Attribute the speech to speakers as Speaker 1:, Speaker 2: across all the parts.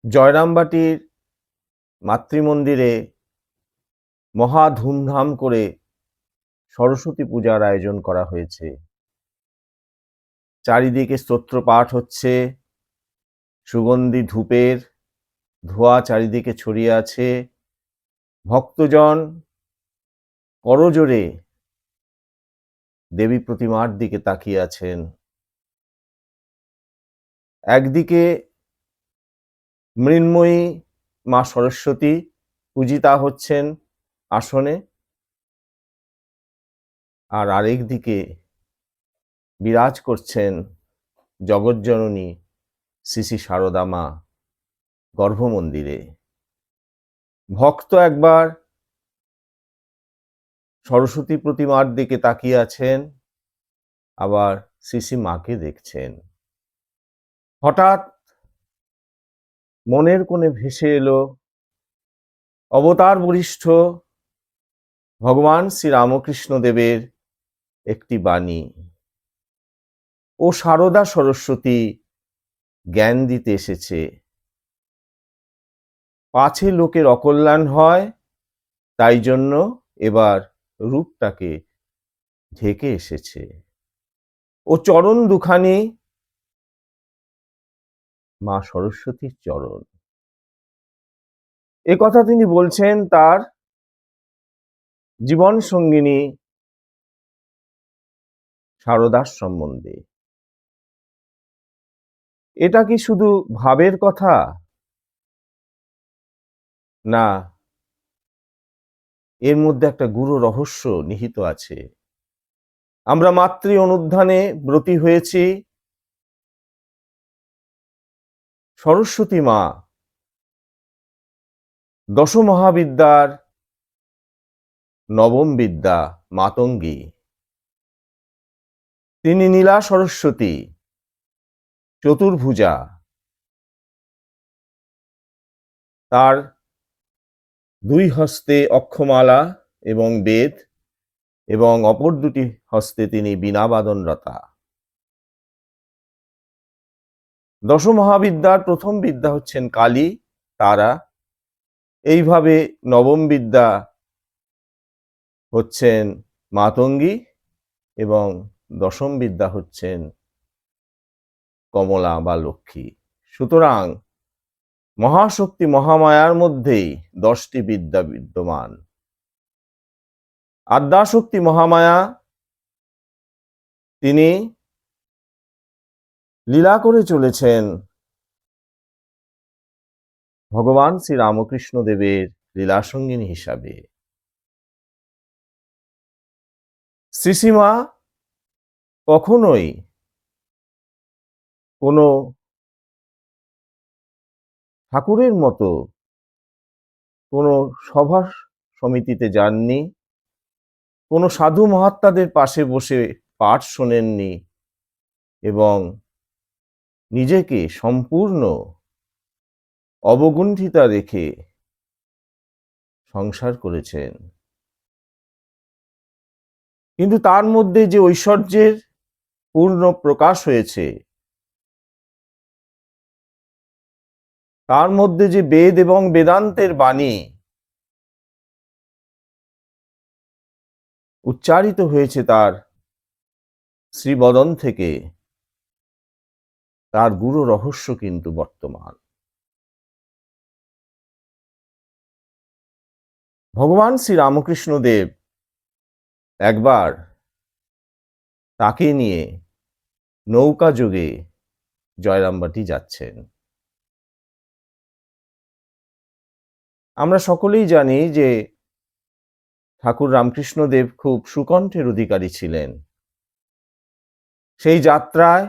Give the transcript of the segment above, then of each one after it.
Speaker 1: জয়রামবাটির মাতৃমন্দিরে মহা ধুমধাম করে সরস্বতী পূজার আয়োজন করা হয়েছে। চারিদিকে স্তোত্র পাঠ হচ্ছে, সুগন্ধি ধূপের ধোঁয়া চারিদিকে ছড়িয়ে আছে। ভক্তজন করজোড়ে দেবী প্রতিমার দিকে তাকিয়ে আছেন। একদিকে মৃন্ময়ী মা সরস্বতী পূজিতা হচ্ছেন আসনে, আর আরেক দিকে বিরাজ করছেন জগজ্জননী শ্রী শ্রী সারদা মা গর্ভমন্দিরে। ভক্ত একবার সরস্বতী প্রতিমার দিকে তাকিয়ে আছেন, আবার শ্রী শ্রী মাকে দেখছেন। হঠাৎ মনের কোণে ভেসে এলো অবতার বরিষ্ঠ ভগবান শ্রী রামকৃষ্ণ দেবের একটি বাণী, ও সারদা সরস্বতী জ্ঞান দিতে এসেছে, পাছে লোকের অকল্যাণ হয়, তাই জন্য এবার রূপটাকে ঢেকে এসেছে। ও চরণ দুখানি মা সরস্বতীর চরণ। এ কথা তিনি বলছেন তার জীবন সঙ্গিনী সারদার সম্বন্ধে। এটা কি শুধু ভাবের কথা? না, এর মধ্যে একটা গূঢ় রহস্য নিহিত আছে। আমরা মাতৃ অনুধ্যানে ব্রতী হয়েছি সরস্বতী মা দশমহাবিদ্যার নবম বিদ্যা মাতঙ্গী। তিনি নীলা সরস্বতী, চতুর্ভুজা। তার দুই হস্তে অক্ষমালা এবং বেদ, এবং অপর দুটি হস্তে তিনি বীণাবাদনরতা। দশমহাবিদ্যার প্রথম বিদ্যা হচ্ছেন কালী, তারা। এইভাবে নবম বিদ্যা হচ্ছেন মাতঙ্গী, এবং দশম বিদ্যা হচ্ছেন কমলা বা লক্ষ্মী। সুতরাং মহাশক্তি মহামায়ার মধ্যেই 10টি বিদ্যা বিদ্যমান। আদ্যাশক্তি মহামায়া তিনি লীলা করে চলেছেন ভগবান শ্রী রামকৃষ্ণ দেবের লীলাসঙ্গিনী হিসাবে। শ্রীশ্রীমা কখনোই কোনো ঠাকুরের মতো কোনো সভা সমিতিতে যাননি, কোনো সাধু মহাত্মাদের পাশে বসে পাঠ শোনেননি, এবং নিজেকে সম্পূর্ণ অবগুণ্ঠিতা রেখে সংসার করেছেন। কিন্তু তার মধ্যে যে ঐশ্বর্যের পূর্ণ প্রকাশ হয়েছে, তার মধ্যে যে বেদ এবং বেদান্তের বাণী উচ্চারিত হয়েছে তার শ্রীবদন থেকে, তার গূঢ় রহস্য কিন্তু বর্তমান। ভগবান শ্রী রামকৃষ্ণ দেব একবার তাকে নিয়ে নৌকা যোগে জয়রামবাটি যাচ্ছেন। আমরা সকলেই জানি যে ঠাকুর রামকৃষ্ণ দেব খুব সুকণ্ঠের অধিকারী ছিলেন। সেই যাত্রায়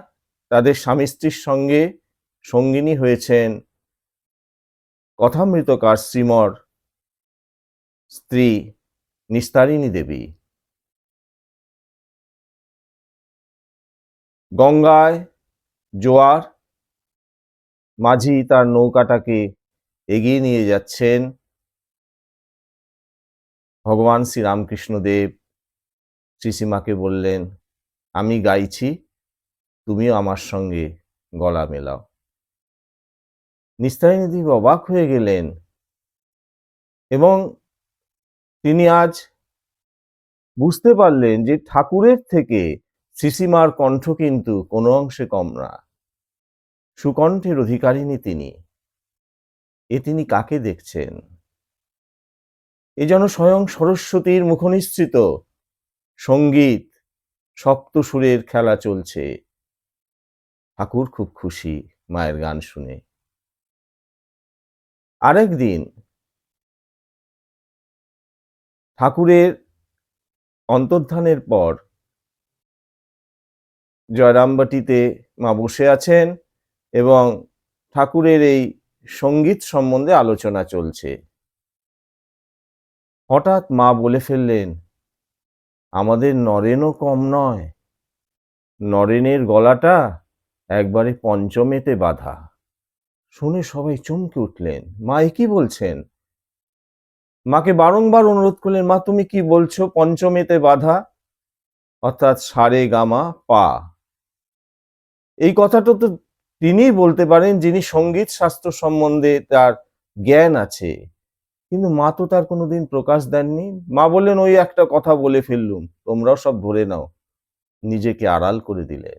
Speaker 1: তাদের স্বামী স্ত্রীর সঙ্গে সঙ্গিনী হয়েছেন কথামৃতকার শ্রীমর স্ত্রী নিস্তারিণী দেবী। গঙ্গায় জোয়ার, মাঝি তার নৌকাটাকে এগিয়ে নিয়ে যাচ্ছেন। ভগবান শ্রী রামকৃষ্ণ দেব শ্রীশ্রীমাকে বললেন, আমি গাইছি, তুমিও আমার সঙ্গে গলা মেলাও। নিস্তারিণী দেবী অবাক হয়ে গেলেন এবং তিনি আজ বুঝতে পারলেন যে ঠাকুরের থেকে শ্রীশ্রীমার কণ্ঠ কিন্তু কোনো অংশে কম না। সুকণ্ঠের অধিকারিণী তিনি। তিনি কাকে দেখছেন? এ যেন স্বয়ং সরস্বতীর মুখনিসৃত সঙ্গীত, সপ্তসুরের খেলা চলছে। ঠাকুর খুব খুশি মায়ের গান শুনে। আরেক দিন ঠাকুরের অন্তর্ধানের পর জয়রামবাটিতে মা বসে আছেন এবং ঠাকুরের এই সঙ্গীত সম্বন্ধে আলোচনা চলছে। হঠাৎ মা বলে ফেললেন, আমাদের নরেনও কম নয়, নরেনের গলাটা একবারে পঞ্চমেতে বাঁধা। শুনে সবাই চমকে উঠলেন। মা এ কি বলছেন? মাকে বারংবার অনুরোধ করলেন, মা তুমি কি বলছো পঞ্চমেতে বাঁধা? অর্থাৎ সারে গামা পা। এই কথাটা তো তিনিই বলতে পারেন যিনি সঙ্গীত শাস্ত্র সম্বন্ধে তার জ্ঞান আছে, কিন্তু মা তো তার কোনোদিন প্রকাশ দেননি। মা বললেন, ওই একটা কথা বলে ফেললুম, তোমরাও সব ধরে নাও। নিজেকে আড়াল করে দিলে।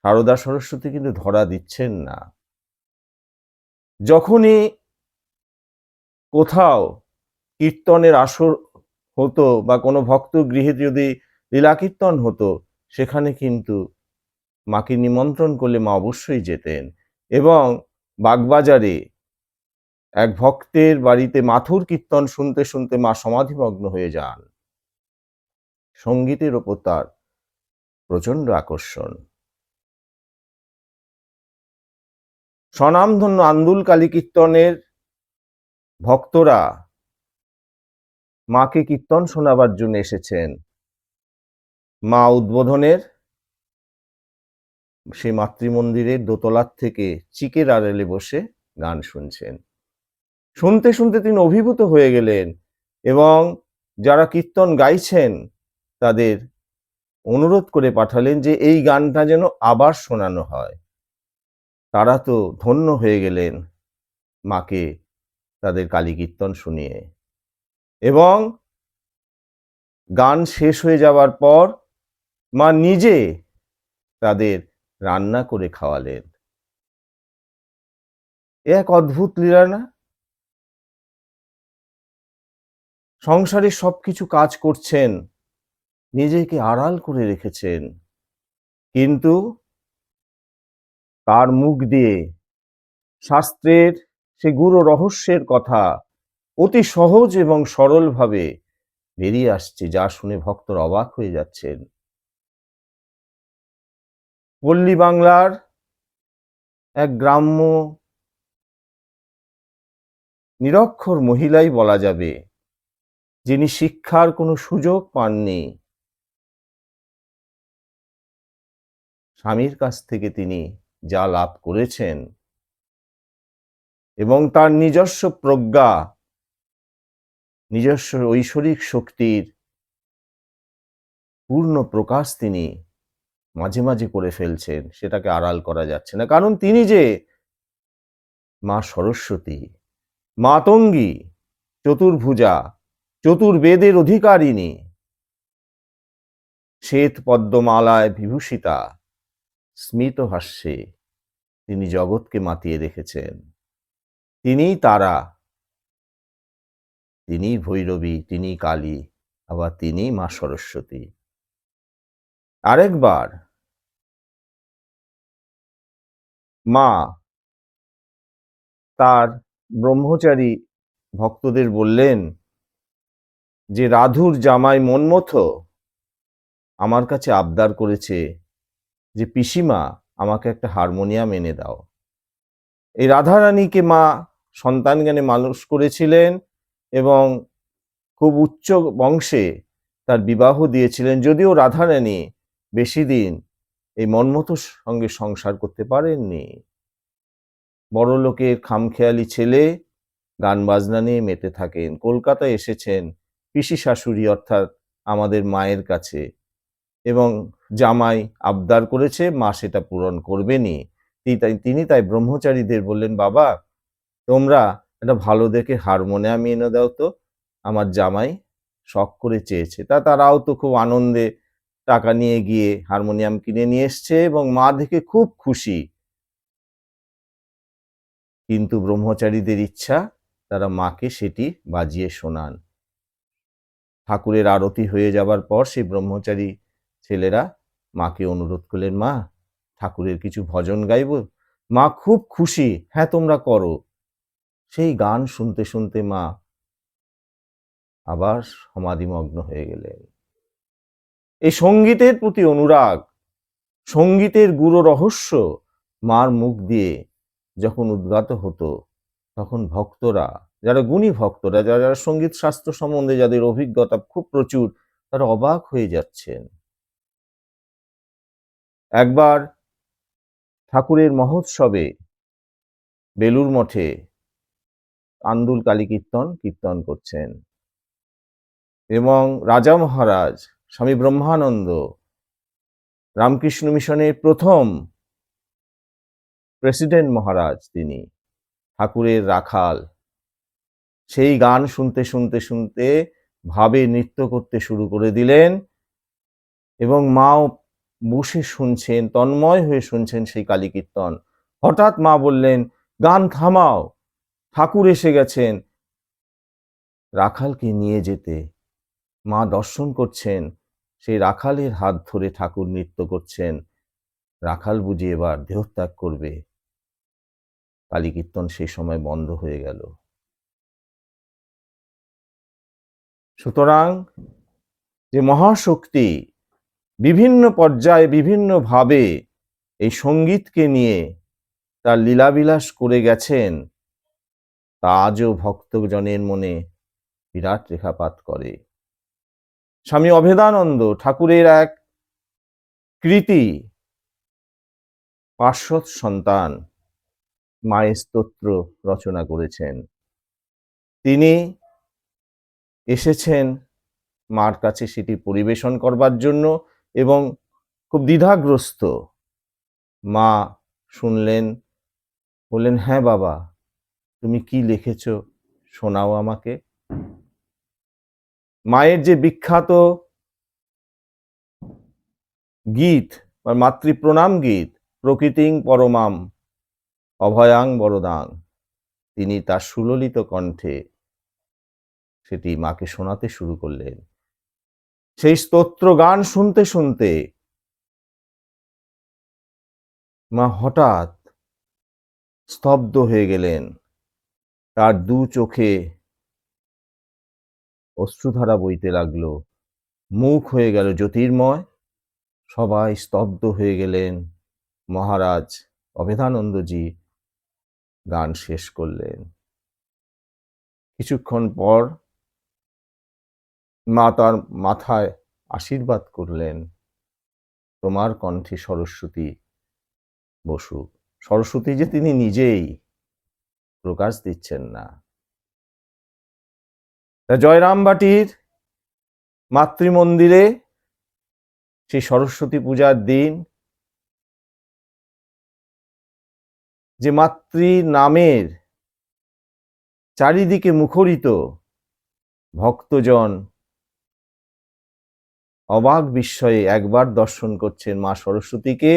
Speaker 1: সারদা সরস্বতী কিন্তু ধরা দিচ্ছেন না। যখনই কোথাও কীর্তনের আসর হতো বা কোনো ভক্ত গৃহে যদি লীলা কীর্তন হতো, সেখানে কিন্তু মাকে নিমন্ত্রণ করলে মা অবশ্যই যেতেন এবং বাগবাজারে এক ভক্তের বাড়িতে মাথুর কীর্তন শুনতে শুনতে মা সমাধিমগ্ন হয়ে যান। সঙ্গীতের ওপর তার প্রচন্ড আকর্ষণ। স্বনামধন্য আন্দুল কালী কীর্তনের ভক্তরা মাকে কীর্তন শোনাবার জন্য এসেছেন। মা উদ্বোধনের সেই মাতৃমন্দিরের দোতলার থেকে চিকের আড়ালে বসে গান শুনছেন। শুনতে শুনতে তিনি অভিভূত হয়ে গেলেন এবং যারা কীর্তন গাইছেন তাদের অনুরোধ করে পাঠালেন যে এই গানটা যেন আবার শোনানো হয়। তারা তো ধন্য হয়ে গেলেন মাকে তাদের কালী কীর্তন শুনিয়ে। এবং গান শেষ হয়ে যাওয়ার পর মা নিজে তাদের রান্না করে খাওয়ালেন। এক অদ্ভুত লীলা না? সংসারে সবকিছু কাজ করছেন, নিজেকে আড়াল করে রেখেছেন, কিন্তু তার মুখ দিয়ে শাস্ত্রের সে গূঢ় রহস্যের কথা অতি সহজ এবং সরলভাবে বেরিয়ে আসছে, যা শুনে ভক্তরা অবাক হয়ে যাচ্ছেন। পল্লী বাংলার এক গ্রাম্য নিরক্ষর মহিলাই বলা যাবে, যিনি শিক্ষার কোনো সুযোগ পাননি। স্বামীর কাছ থেকে তিনি যা লাভ করেছেন এবং তার নিজস্ব প্রজ্ঞা, নিজস্ব ঐশ্বরিক শক্তির পূর্ণ প্রকাশ তিনি মাঝে মাঝে করে ফেলছেন, সেটাকে আড়াল করা যাচ্ছে না। কারণ তিনি যে মা সরস্বতী, মাতঙ্গী, চতুর্ভুজা, চতুর্বেদের অধিকারিণী, শ্বেত পদ্মমালায় বিভূষিতা, স্মিত হাস্যে তিনি জগৎকে মাতিয়ে রেখেছেন। তিনিই তারা, তিনিই ভৈরবী, তিনিই কালী, আবার তিনিই মা সরস্বতী। আরেকবার মা তার ব্রহ্মচারী ভক্তদের বললেন যে রাধুর জামাই মন্মথ আমার কাছে আবদার করেছে যে পিসিমা আমাকে একটা হারমোনিয়াম এনে দাও। এই রাধারানীকে মা সন্তান জ্ঞানে মানুষ করেছিলেন এবং খুব উচ্চ বংশে তার বিবাহ দিয়েছিলেন, যদিও রাধারানী বেশি দিন এই মন্মথর সঙ্গে সংসার করতে পারেননি। বড় লোকের খামখেয়ালি ছেলে গান বাজনা নিয়ে মেতে থাকেন। কলকাতায় এসেছেন পিসি শাশুড়ি অর্থাৎ আমাদের মায়ের কাছে এবং জামাই আবদার করেছে, মা সেটা পূরণ করবেনই। তিনি তাই ব্রহ্মচারীদের বললেন, বাবা তোমরা একটা ভালো দেখে হারমোনিয়াম এনে দাও তো, আমার জামাই শখ করে চেয়েছে। তারাও তো খুব আনন্দে টাকা নিয়ে গিয়ে হারমোনিয়াম কিনে নিয়ে এসছে এবং মা দেখে খুব খুশি। কিন্তু ব্রহ্মচারীদের ইচ্ছা তারা মাকে সেটি বাজিয়ে শোনান। ঠাকুরের আরতি হয়ে যাবার পর সেই ব্রহ্মচারী ছেলেরা মাকে অনুরোধ করলেন, মা ঠাকুরের কিছু ভজন গাইব। মা খুব খুশি, হ্যাঁ তোমরা করো। সেই গান শুনতে শুনতে মা আবার সমাধিমগ্ন হয়ে গেলেন। এই সঙ্গীতের প্রতি অনুরাগ, সঙ্গীতের গূঢ় রহস্য মার মুখ দিয়ে যখন উদ্গাত হতো, তখন ভক্তরা, যারা গুণী ভক্তরা, যারা সঙ্গীত শাস্ত্র সম্বন্ধে যাদের অভিজ্ঞতা খুব প্রচুর, তারা অবাক হয়ে যাচ্ছেন। একবার ঠাকুরের মহোৎসবে বেলুর মঠে আন্দুল কালী কীর্তন করছেন এবং রাজা মহারাজ স্বামী ব্রহ্মানন্দ, রামকৃষ্ণ মিশনের প্রথম প্রেসিডেন্ট মহারাজ, তিনি ঠাকুরের রাখাল, সেই গান শুনতে শুনতে শুনতে ভাবে নৃত্য করতে শুরু করে দিলেন এবং মাও বসে শুনছেন, তন্ময় হয়ে শুনছেন সেই কালী কীর্তন। হঠাৎ মা বললেন, গান থামাও, ঠাকুর এসে গেছেন। রাখালকে নিয়ে যেতে মা দর্শন করছেন, সেই রাখালের হাত ধরে ঠাকুর নৃত্য করছেন। রাখাল বুঝি এবার দেহত্যাগ করবে। কালী কীর্তন সেই সময় বন্ধ হয়ে গেল। সুতরাং যে মহাশক্তি বিভিন্ন পর্যায়ে বিভিন্নভাবে এই সঙ্গীতকে নিয়ে তার লীলাবিলাস করে গেছেন, তা আজও ভক্তজনের মনে বিরাট রেখাপাত করে। স্বামী অভেদানন্দ ঠাকুরের এক কৃতি, পার্শ্বদ সন্তান, মায়ের স্তোত্র রচনা করেছেন। তিনি এসেছেন মার কাছে সেটি পরিবেশন করবার জন্য এবং খুব দ্বিধাগ্রস্ত। মা শুনলেন, বললেন, হ্যাঁ বাবা, তুমি কি লিখেছ শোনাও আমাকে। মায়ের যে বিখ্যাত গীত বা মাতৃপ্রণাম গীত, প্রকৃতিং পরমাম অভয়াং বরদাং, তিনি তার সুললিত কণ্ঠে সেটি মাকে শোনাতে শুরু করলেন। সেই স্তোত্র গান শুনতে শুনতে মা হঠাৎ স্তব্ধ হয়ে গেলেন। তার দু চোখে অশ্রুধারা বইতে লাগলো, মুখ হয়ে গেল জ্যোতির্ময়। সবাই স্তব্ধ হয়ে গেলেন। মহারাজ অভেদানন্দজি গান শেষ করলেন। কিছুক্ষণ পর মা তার মাথায় আশীর্বাদ করলেন, তোমার কণ্ঠে সরস্বতী বসুক। সরস্বতী যে তিনি নিজেই, প্রকাশ দিচ্ছেন না। জয়রামবাটির মাতৃমন্দিরে সেই সরস্বতী পূজার দিন যে মাতৃ নামের চারিদিকে মুখরিত, ভক্তজন অবাক বিস্ময়ে একবার দর্শন করছেন মা সরস্বতীকে,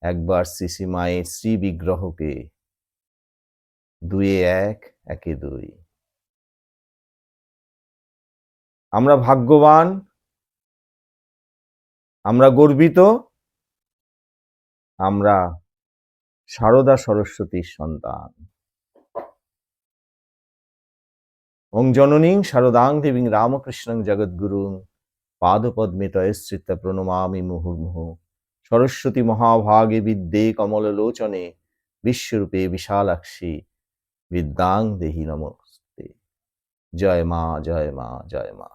Speaker 1: একবার শ্রী মায়ের শ্রী বিগ্রহকে। দুয়ে এক, একে দুই। আমরা ভাগ্যবান, আমরা গর্বিত, আমরা সারদা সরস্বতীর সন্তান। ওং জননীং শারদাং দেবীং রামকৃষ্ণং জগদ্গুরুং পাদপদ্মে তয়শ্চিত্তা প্রণমামি মুহুর্মুহু। সরস্বতী মহাভাগে বিদ্যে কমললোচনে বিশ্বরূপে বিশালাক্ষী বিদ্যাং দেহি নমস্তে। জয় মা, জয় মা, জয় মা।